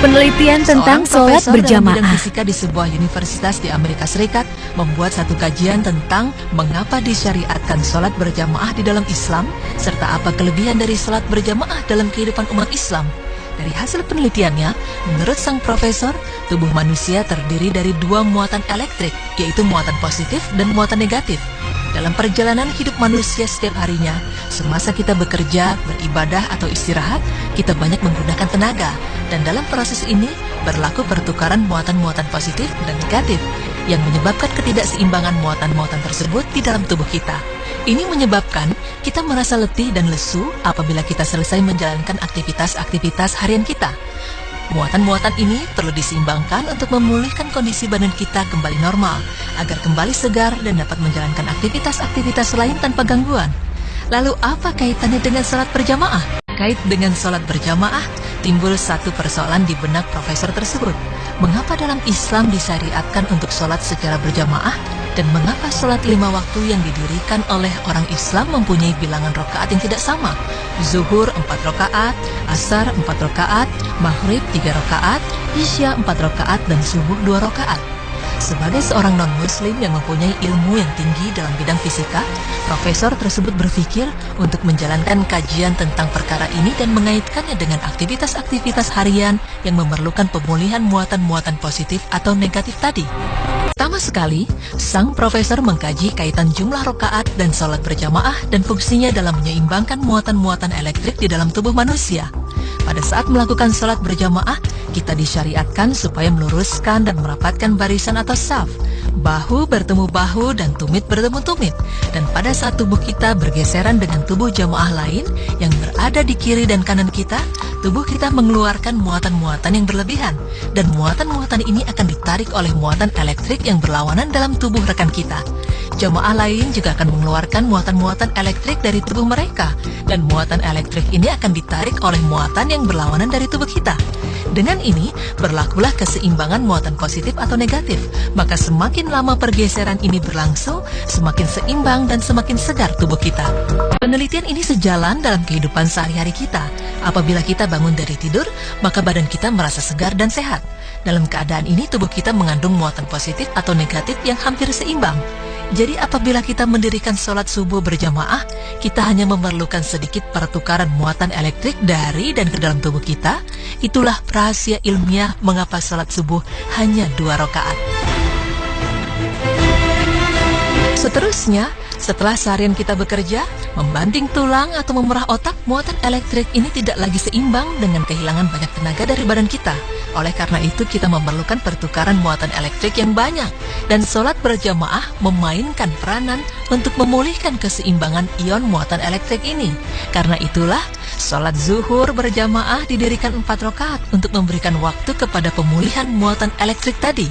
Penelitian tentang sholat berjamaah. Dalam bidang fisika di sebuah universitas di Amerika Serikat membuat satu kajian tentang mengapa disyariatkan sholat berjamaah di dalam Islam, serta apa kelebihan dari sholat berjamaah dalam kehidupan umat Islam. Dari hasil penelitiannya, menurut sang profesor, tubuh manusia terdiri dari dua muatan elektrik, yaitu muatan positif dan muatan negatif. Dalam perjalanan hidup manusia setiap harinya, semasa kita bekerja, beribadah, atau istirahat, kita banyak menggunakan tenaga. Dan dalam proses ini, berlaku pertukaran muatan-muatan positif dan negatif, yang menyebabkan ketidakseimbangan muatan-muatan tersebut di dalam tubuh kita. Ini menyebabkan kita merasa letih dan lesu apabila kita selesai menjalankan aktivitas-aktivitas harian kita. Muatan-muatan ini perlu diseimbangkan untuk memulihkan kondisi badan kita kembali normal, agar kembali segar dan dapat menjalankan aktivitas-aktivitas lain tanpa gangguan. Lalu apa kaitannya dengan sholat berjamaah? Kait dengan sholat berjamaah, timbul satu persoalan di benak profesor tersebut. Mengapa dalam Islam disyariatkan untuk sholat secara berjamaah? Dan mengapa sholat 5 waktu yang didirikan oleh orang Islam mempunyai bilangan rakaat yang tidak sama? Zuhur 4 rakaat, Asar 4 rakaat, Maghrib 3 rakaat, Isya 4 rakaat, dan Subuh 2 rakaat. Sebagai seorang non-muslim yang mempunyai ilmu yang tinggi dalam bidang fisika, profesor tersebut berpikir untuk menjalankan kajian tentang perkara ini dan mengaitkannya dengan aktivitas-aktivitas harian yang memerlukan pemulihan muatan-muatan positif atau negatif tadi. Pertama sekali, sang profesor mengkaji kaitan jumlah rakaat dan sholat berjamaah dan fungsinya dalam menyeimbangkan muatan-muatan elektrik di dalam tubuh manusia. Pada saat melakukan sholat berjamaah, kita disyariatkan supaya meluruskan dan merapatkan barisan atau saf, bahu bertemu bahu dan tumit bertemu tumit. Dan pada saat tubuh kita bergeseran dengan tubuh jamaah lain yang berada di kiri dan kanan kita, tubuh kita mengeluarkan muatan-muatan yang berlebihan, dan muatan-muatan ini akan ditarik oleh muatan elektrik yang berlawanan dalam tubuh rekan kita. Jamaah lain juga akan mengeluarkan muatan-muatan elektrik dari tubuh mereka, dan muatan elektrik ini akan ditarik oleh muatan yang berlawanan dari tubuh kita. Dengan ini, berlakulah keseimbangan muatan positif atau negatif. Maka semakin lama pergeseran ini berlangsung, semakin seimbang dan semakin segar tubuh kita. Penelitian ini sejalan dalam kehidupan sehari-hari kita. Apabila kita bangun dari tidur, maka badan kita merasa segar dan sehat. Dalam keadaan ini, tubuh kita mengandung muatan positif atau negatif yang hampir seimbang. Jadi apabila kita mendirikan sholat subuh berjamaah, kita hanya memerlukan sedikit pertukaran muatan elektrik dari dan ke dalam tubuh kita. Itulah rahasia ilmiah mengapa sholat subuh hanya 2 rakaat. Seterusnya, setelah seharian kita bekerja, membanting tulang atau memerah otak, muatan elektrik ini tidak lagi seimbang dengan kehilangan banyak tenaga dari badan kita. Oleh karena itu, kita memerlukan pertukaran muatan elektrik yang banyak. Dan sholat berjamaah memainkan peranan untuk memulihkan keseimbangan ion muatan elektrik ini. Karena itulah, sholat zuhur berjamaah didirikan 4 rakaat untuk memberikan waktu kepada pemulihan muatan elektrik tadi.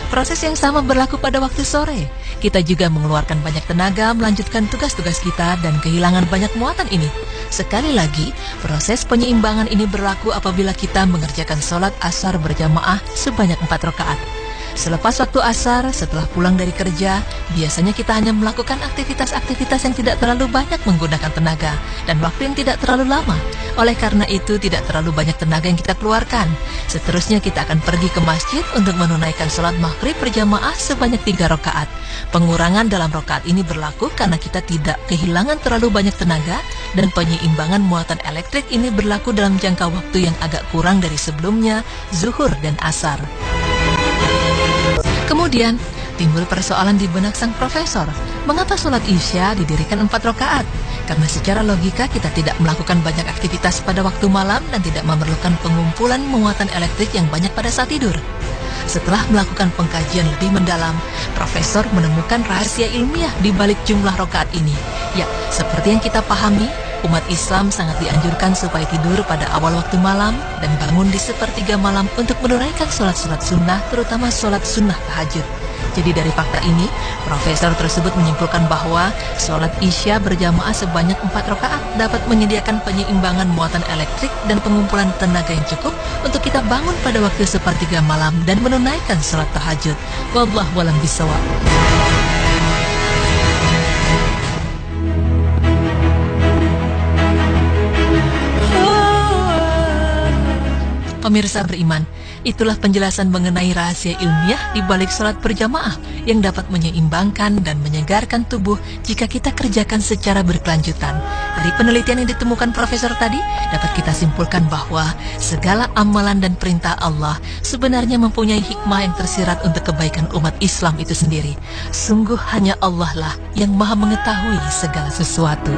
Proses yang sama berlaku pada waktu sore. Kita juga mengeluarkan banyak tenaga melanjutkan tugas-tugas kita dan kehilangan banyak muatan ini. Sekali lagi, proses penyeimbangan ini berlaku apabila kita mengerjakan sholat asar berjamaah sebanyak 4 rakaat. Selepas waktu asar, setelah pulang dari kerja, biasanya kita hanya melakukan aktivitas-aktivitas yang tidak terlalu banyak menggunakan tenaga dan waktu yang tidak terlalu lama. Oleh karena itu, tidak terlalu banyak tenaga yang kita keluarkan. Seterusnya kita akan pergi ke masjid untuk menunaikan sholat maghrib berjamaah sebanyak 3 rakaat. Pengurangan dalam rakaat ini berlaku karena kita tidak kehilangan terlalu banyak tenaga, dan penyeimbangan muatan elektrik ini berlaku dalam jangka waktu yang agak kurang dari sebelumnya, zuhur dan asar. Kemudian, timbul persoalan di benak sang profesor. Mengapa sholat isya didirikan 4 rakaat? Karena secara logika kita tidak melakukan banyak aktivitas pada waktu malam dan tidak memerlukan pengumpulan muatan elektrik yang banyak pada saat tidur. Setelah melakukan pengkajian lebih mendalam, profesor menemukan rahasia ilmiah di balik jumlah rakaat ini. Ya, seperti yang kita pahami, umat Islam sangat dianjurkan supaya tidur pada awal waktu malam dan bangun di sepertiga malam untuk menunaikan sholat-sholat sunnah, terutama sholat sunnah tahajud. Jadi dari fakta ini, profesor tersebut menyimpulkan bahwa sholat isya berjamaah sebanyak 4 rakaat dapat menyediakan penyeimbangan muatan elektrik dan pengumpulan tenaga yang cukup untuk kita bangun pada waktu sepertiga malam dan menunaikan sholat tahajud. Wallahu a'lam bishawab. Pemirsa beriman, itulah penjelasan mengenai rahasia ilmiah di balik sholat berjamaah yang dapat menyeimbangkan dan menyegarkan tubuh jika kita kerjakan secara berkelanjutan. Dari penelitian yang ditemukan profesor tadi, dapat kita simpulkan bahwa segala amalan dan perintah Allah sebenarnya mempunyai hikmah yang tersirat untuk kebaikan umat Islam itu sendiri. Sungguh hanya Allah lah yang maha mengetahui segala sesuatu.